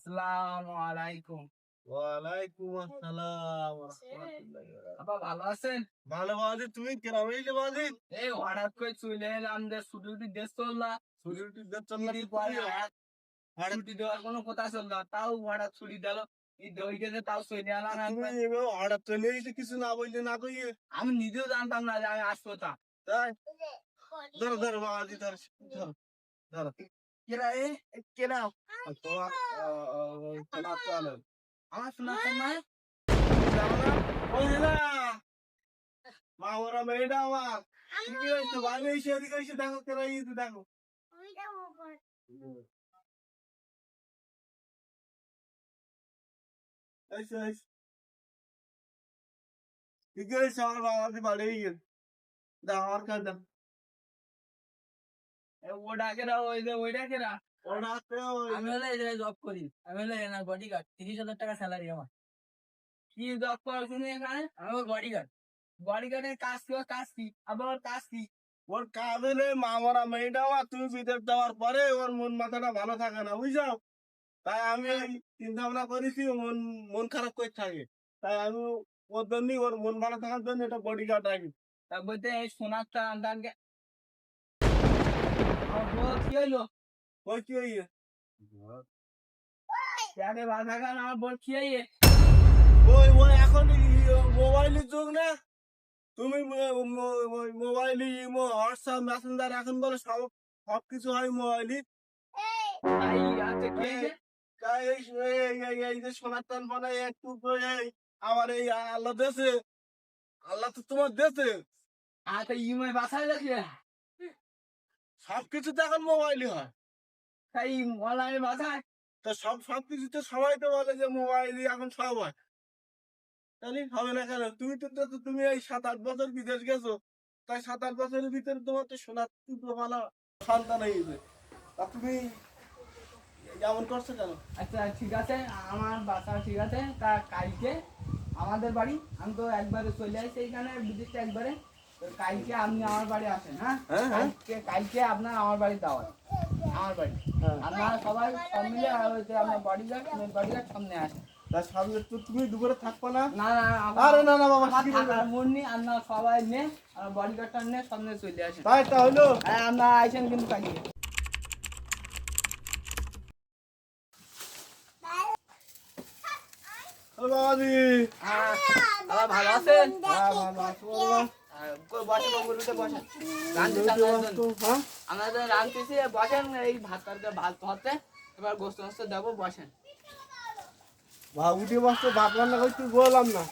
আসসালামু আলাইকুম। ওয়ালাইকুম আসসালাম ওয়া রাহমাতুল্লাহি ওয়া বারাকাতুহু। আপা ভালো আছেন? ভালো বাদি তুমি গ্রামে এলে বাদি এই হঠাৎ করে চলে এলাম যে ছুটি দেশ চললা ছুটি দিতে চললা ঈদের তো পরে তুমি আর ছুটি দেওয়ার কোনো কথা চলল তাও হঠাৎ ছুটি দিল ঈদ হয়ে গেছে তাও চলে এলাম তুমি একবার। এভাবে হঠাৎ চলে এলে কিছু না বললে না কইয়ে আমি নিজেও জানতাম না যে আমি আসবো তা। তাই ধরো ধরো বাদি ধরো ধরো ধরো কেরা কেরা তোমার তোমার চলো আমার শোনাচ্ছেন না? যাও না ওই না মা ওরা মেয়েটা আমার কি হয়েছে ভালো এসে এদিকে এসে দেখো কেরা ইয়ে দেখো এসে এসে ঠিক আছে আমার বাবাকে বাড়ি গিয়ে দাও আমার কাছে দাও ওটা কেরা ওই যে ওইটা কেরা ওরা আমি হলে এই জায়গায় জব করি। আমি হলে এনার বডিগার্ড 30,000 টাকা স্যালারি আমার। কি জব করো তুমি এখানে? আমি বডিগার্ড। বডিগার্ডের কাজ কি আবার কাজ কি? ওর কাজ হলে মা মরা মেয়েটা আমার তুমি বিদেশ দেওয়ার পরে ওর মন মাথাটা ভালো থাকে না বুঝছো তাই আমি চিন্তা ভাবনা করেছি মন মন খারাপ করে থাকে তাই আমি ওর জন্য ওর মন ভালো থাকার জন্য এটা বডিগার্ড রাখি তা বলতে এই সোনার টানকে আমার বউ কি হইলো? ওই কি হইয়ে যাকে বাধা খান আমার বউ কি হইয়ে? ওই ওই এখন মোবাইলের যুগ না তুমি মোবাইলে হোয়াটসঅ্যাপ মেসেঞ্জার এখন বলে সব সব কিছু হয় মোবাইলে তাই আছে কি হইছে? তাই এই যে সোনার টান বানাই একটু এই আমার এই আল্লাহ দেশে আল্লাহ তো তোমার দেশে আচ্ছা ইমে বাসায় দেখি সবকিছু তো এখন মোবাইলে হয় তাই অনলাইনে বাসায় তো সবকিছুতে সবাই তো বলে যে মোবাইলে এখন সব হয় তাহলে হবে না কেন তুমি তুমি এই 7-8 বছর বিদেশ গেছো তাই 7-8 বছরের ভিতরে তোমার তো সোনার টুকরো ভালো সন্তান হয়েছে তা তুমি এমন করছো কেন আচ্ছা ঠিক আছে আমার বাসা ঠিক আছে তা কালকে আমাদের বাড়ি আমি তো একবারে চলে আসছি এইখানে বিদেশটা একবারে তো কালকে আপনি আমার বাড়ি আসেন হ্যাঁ কালকে আপনার আমার বাড়ি দাওয়াত আমার বাড়ি আপনারা সবাই সব মিলে আর ওই যে আপনার বডিগার্ড মেন বডিগার্ড সামনে আসেন তার সামনে তো তুমি দুপুরে থাকবা না না না আরে না না বাবা আমার কি থাকার মন নেই আপনারা সবাই নে আর বডিগার্ডটা নিয়ে সামনে চলে আসেন তাই তা হলো হ্যাঁ আপনারা আইসেন কিন্তু কালকে হ্যালো বাবাজি হ্যাঁ আবার ভালো আছেন হ্যাঁ ভালো আছো বাবা বসেন বসেন বসেন হ্যাঁ আমাদের রাঁধতেছি বসেন এই ভাত তরকারি ভাত হতে এবার গোস্ত মোস্ত দেবো বসেন উঠে বসতে ভাত রান্না করতে বললাম না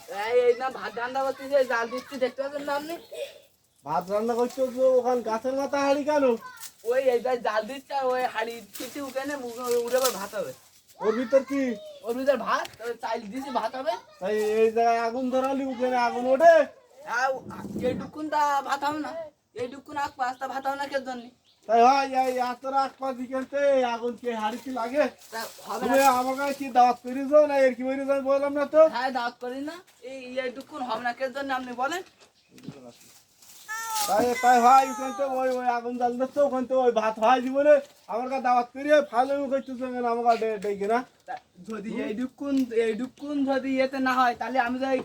এই না ভাত রান্না করতেছি জাল দিচ্ছি দেখতে পাচ্ছেন না আপনি ভাত রান্না করতে ওখানে গাছের মাথা হাড়ি কেন ওই এইবার জাল দিচ্ছে আর ওই হাড়ি ছিটি উঠে উঠে আবার ভাত হবে ওর ভিতর কি ওর ভিতরে ভাত চাল দিছি ভাত হবে তাই এই জায়গায় আগুন ধরালি ওখানে আগুন ওঠে এইটুকুন তা ভাত হবে না এইটুকুন আগ পাঁচটা ভাত হবে না কে জন্য তাই হয় এই এত রাত পাঁচ বিকেলতে আগুন কি হাড়ি কি লাগে হবে তুমি না আমার কাছে কি দাওয়াত করিস না এর কি বলি বললাম না তো হ্যাঁ দাওয়াত করি না এইটুকুন হবে না কে জন্য আপনি বলেন তাই তাই হয় ওখান তো ওই ওই আগুন জ্বাল দিচ্ছে ওখান তো ওই ভাত হয় জীবনে আমার কাছে দাওয়াত করিয়ে ভালো করতেছে আমার কাছে ডেকে না যদি এইটুকুন যদি ইয়েতে না হয় তাহলে আমি যাই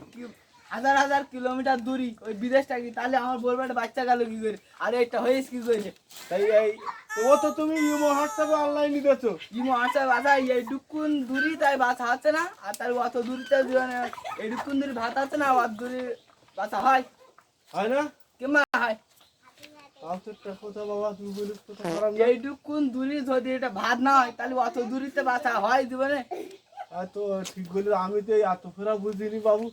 হাজার হাজার কিলোমিটার দূরি ওই বিদেশ থাকি তাহলে আমার বলবে একটা বাচ্চা গেল কি করে আর এটা হয়েছে কি করে তাই এই ও তো তুমি ইমো হোয়াটসঅ্যাপে অনলাইন দিতেছো ইমো আসা বাসা এইটুকুন দূরি তাই বাসা আছে না আর তার অত দূরিতে এইটুকুন দূরি ভাত আছে না অত দূরি বাসা হয় হয় না কিংবা হয় কথা বাবা তুমি বলিস কথা খারাপ না এইটুকুন দূরি যদি এটা ভাত না হয় তাহলে অত দূরিতে বাসা হয় জীবনে তো ঠিক বলি আমি তো এত ফেরা বুঝিনি বাবু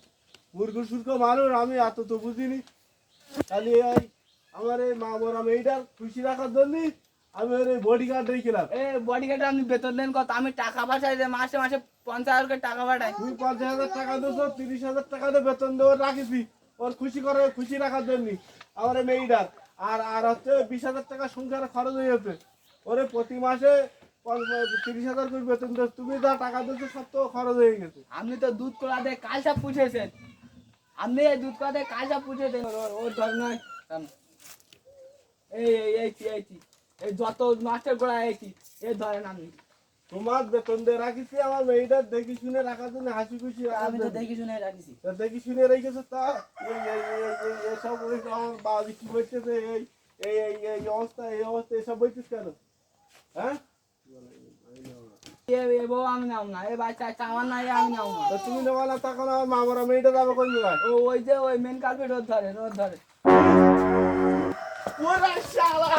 মূর্খ সূর্খ মানুষ আমি এত তো বুঝিনি তাহলে এই আমার এই মা বড় মেয়েটার খুশি রাখার জন্য আমি ওর এই বডিগার্ড রেখেছিলাম এ বডিগার্ডে আপনি বেতন দেন কত আমি টাকা পাঠাই যে মাসে মাসে 50,000 করে টাকা পাঠাই তুমি 50,000 টাকা দিয়েছো 30,000 টাকা দিয়ে বেতন দেওয়ার রাখিছি ওর খুশি করে খুশি রাখার জন্য আমার এই মেয়েটার আর আর হচ্ছে 20,000 টাকা সংসারে খরচ হয়ে যাচ্ছে ওরে প্রতি মাসে 30,000 করে বেতন দিচ্ছ তুমি যা টাকা দিচ্ছ সব তো খরচ হয়ে গেছে আপনি তো দুধ কলা দিয়ে কালসা পুষেছেন আপনি এই দুধ কলা দিয়ে কালসা পুষেছেন ওর ধর নয় এই এই এই এই এই যত মাছের গোড়া এই ধরেন আপনি তোমার বেতন দিয়ে রাখিছি আমার মেয়েটা দেখি শুনে রাখার জন্য হাসি খুশি আমি তো দেখি শুনে রাখিছি। দেখি শুনে রেখেছে তা এসব আমার বাবা বিক্রি করতেছে এই অবস্থা এসব বলছিস কেন? হ্যাঁ এ বউ আমি নাও না, এ বাচ্চা আচ্ছা আমার নাই আমি নাও না। তা তুমি নেওয়া না তখন আমার মামারা মেয়েটা যাবে কোন জায়গায়? ওই যে ওই মেন কার্পেট রোদ ধরে। ওরা শালা